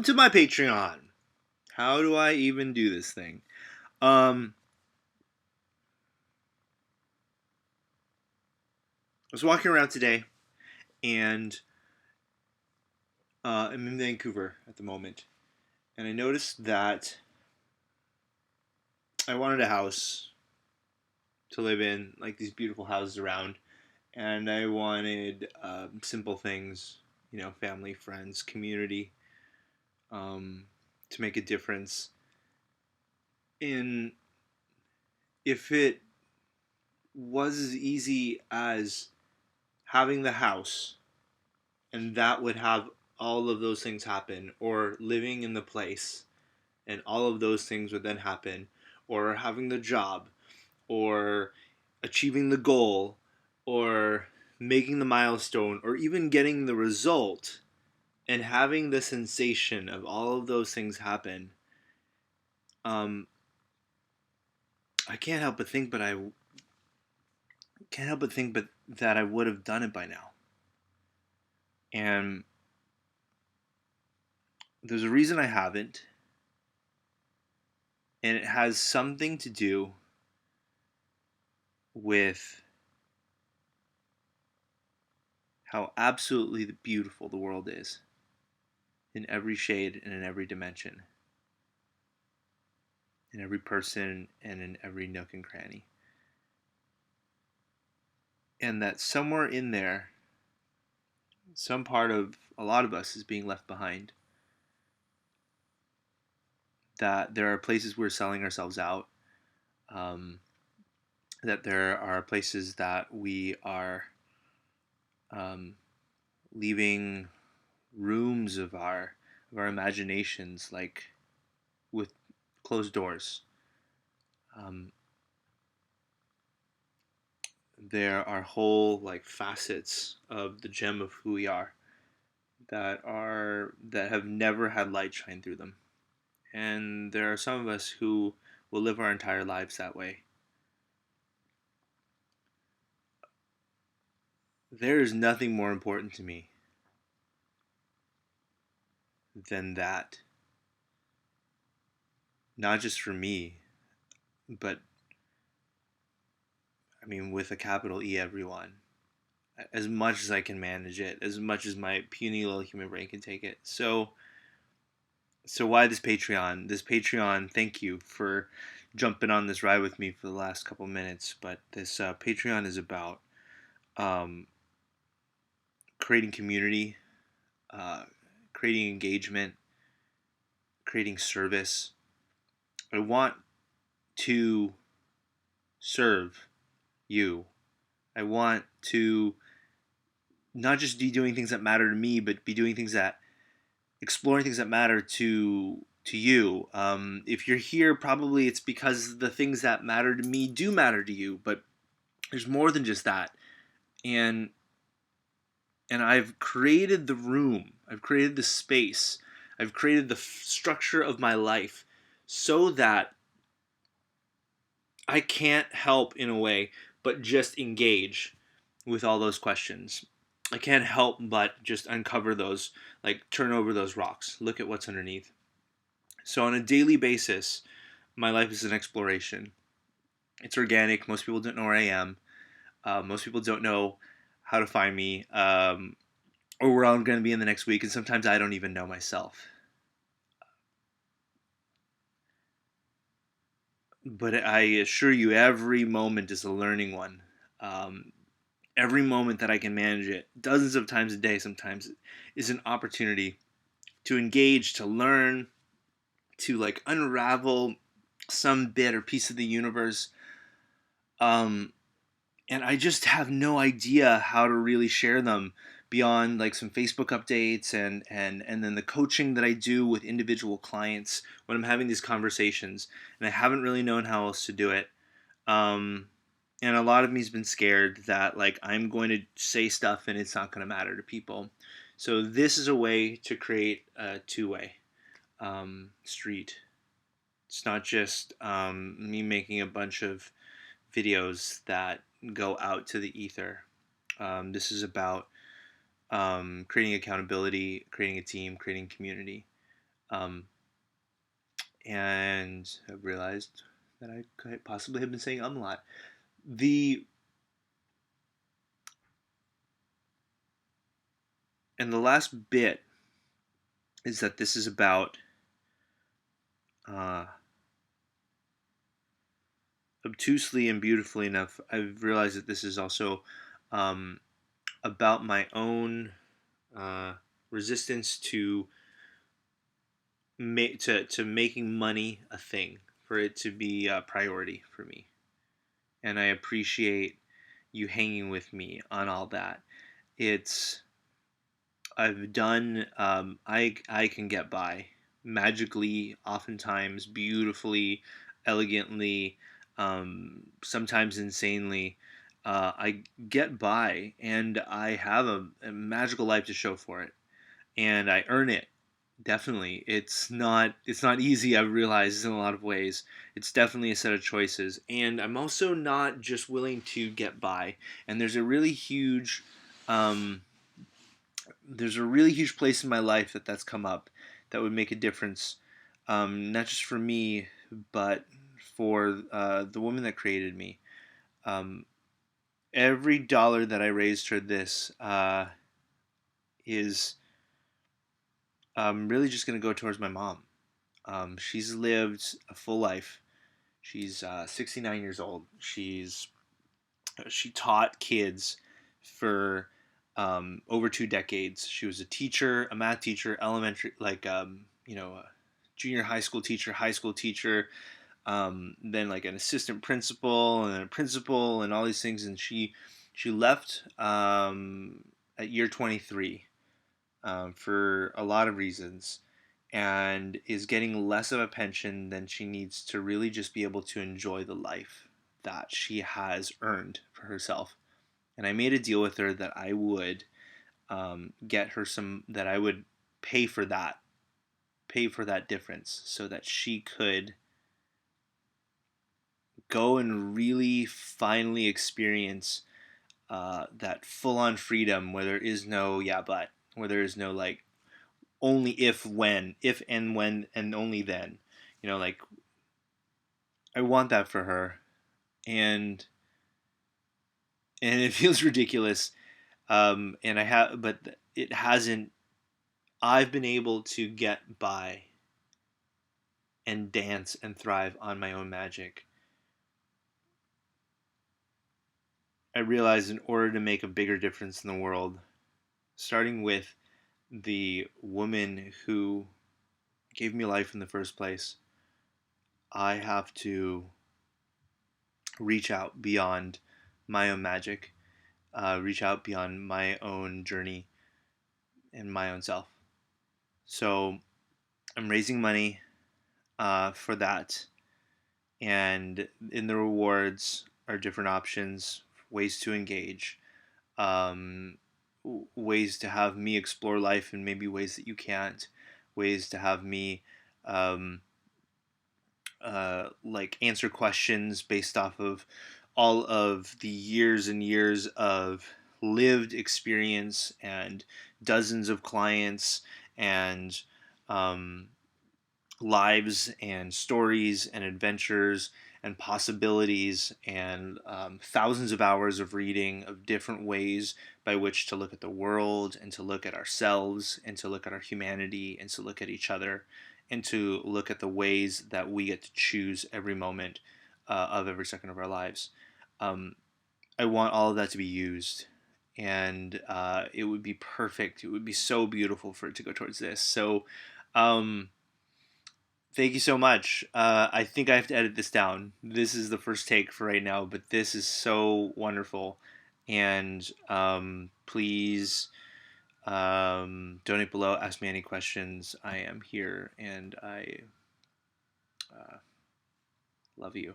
To my Patreon. How do I even do this thing? I was walking around today, and I'm in Vancouver at the moment, and I noticed that I wanted a house to live in, like these beautiful houses around, and I wanted simple things, family, friends, community, um, to make a difference. In if it was as easy as having the house and that would have all of those things happen, or living in the place and all of those things would then happen, or having the job, or achieving the goal, or making the milestone, or even getting the result, and having the sensation of all of those things happen. um, I can't help but think but that I would have done it by now. And there's a reason I haven't, and it has something to do with how absolutely beautiful the world is in every shade and in every dimension, in every person and in every nook and cranny. And that somewhere in there, some part of a lot of us is being left behind. That there are places we're selling ourselves out. Um, that there are places that we are um, leaving rooms of our imaginations, like with closed doors. Um, there are whole like facets of the gem of who we are that have never had light shine through them. And there are some of us who will live our entire lives that way. There is nothing more important to me than that. Not just for me, but I mean with a capital E, everyone. As much as I can manage it, as much as my puny little human brain can take it. So why this Patreon? This Patreon, thank you for jumping on this ride with me for the last couple minutes. But this Patreon is about um, creating community, uh, creating engagement, creating service. I want to serve you. I want to not just be doing things that matter to me, but be doing things that exploring things that matter to you. If you're here, probably it's because the things that matter to me do matter to you. But there's more than just that. And I've created the room. I've created the space. I've created the structure of my life so that I can't help in a way but just engage with all those questions. I can't help but just uncover those, like turn over those rocks, look at what's underneath. So on a daily basis, my life is an exploration. It's organic. Most people don't know where I am. Most people don't know how to find me, or where I'm going to be in the next week. And sometimes I don't even know myself. But I assure you, every moment is a learning one. Um, every moment that I can manage it, dozens of times a day, sometimes, is an opportunity to engage, to learn, to like unravel some bit or piece of the universe. Um, and I just have no idea how to really share them beyond like some Facebook updates and then the coaching that I do with individual clients when I'm having these conversations, and I haven't really known how else to do it. Um, and a lot of me's been scared that like I'm going to say stuff and it's not going to matter to people. So this is a way to create a two-way street. It's not just me making a bunch of videos that go out to the ether. This is about creating accountability, creating a team, creating community. Um, and I've realized that I could possibly have been saying a lot. The and the last bit is that this is about uh, obtusely and beautifully enough. I've realized that this is also um, about my own uh, resistance to to making money a thing, for it to be a priority for me. And I appreciate you hanging with me on all that. It's I've done. I can get by magically, oftentimes beautifully, elegantly, sometimes insanely. I get by, and I have a magical life to show for it, and I earn it. Definitely, it's not easy. I've realized in a lot of ways. It's definitely a set of choices, and I'm also not just willing to get by. And um, there's a really huge place in my life that's come up that would make a difference, not just for me, but for the woman that created me. Um, every dollar that I raised toward this is really just going to go towards my mom. She's lived a full life. She's 69 years old. She taught kids for over 2 decades. She was a teacher, a math teacher, elementary, a junior high school teacher, high school teacher, then like an assistant principal and then a principal and all these things. And she left at year 23 for a lot of reasons, and is getting less of a pension than she needs to really just be able to enjoy the life that she has earned for herself. And I made a deal with her that I would get her that I would pay for that, pay for that difference, so that she could go and really finally experience that full on freedom where there is no yeah but, where there is no like only if and when and only then. Like I want that for her, and it feels ridiculous. And I have, but it hasn't. I've been able to get by and dance and thrive on my own magic. I realized in order to make a bigger difference in the world, starting with the woman who gave me life in the first place, I have to reach out beyond my own magic, reach out beyond my own journey and my own self. So I'm raising money for that, and in the rewards are different options, ways to engage, um, ways to have me explore life in maybe ways that you can't, ways to have me um, like answer questions based off of all of the years and years of lived experience and dozens of clients and um, lives and stories and adventures and possibilities and thousands of hours of reading of different ways by which to look at the world and to look at ourselves and to look at our humanity and to look at each other and to look at the ways that we get to choose every moment of every second of our lives. Um, I want all of that to be used. And it would be perfect. It would be so beautiful for it to go towards this. So, um, thank you so much. I think I have to edit this down. This is the first take for right now, but this is so wonderful. And please donate below. Ask me any questions. I am here, and I love you.